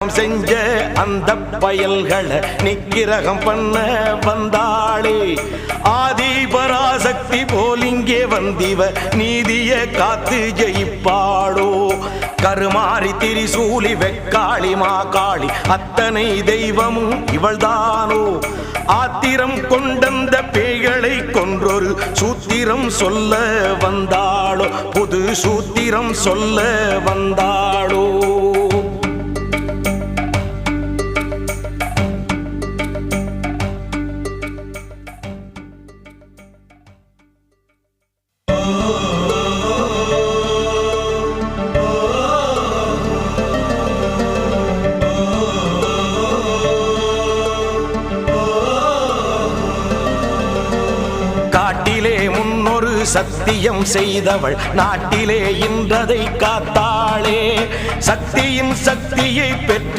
செஞ்ச அந்த பயல்களை நிக்கிரகம் பண்ண வந்தாளே ஆதி பராசக்தி போலிங்கே வந்திவ நீதிய காத்து ஜெயிப்பாளோ கருமாறி திரிசூலி வெக்காளி மாகாளி அத்தனை தெய்வமும் இவள்தானோ ஆத்திரம் கொண்டந்த பேய்களை கொன்றொரு சூத்திரம் சொல்ல வந்தாளோ புது சூத்திரம் சொல்ல வந்தாளோ காட்டிலே முன்னொரு சத்தியம் செய்தவள் நாட்டிலே இன்றதை காத்தாளே சக்தியின் சக்தியை பெற்ற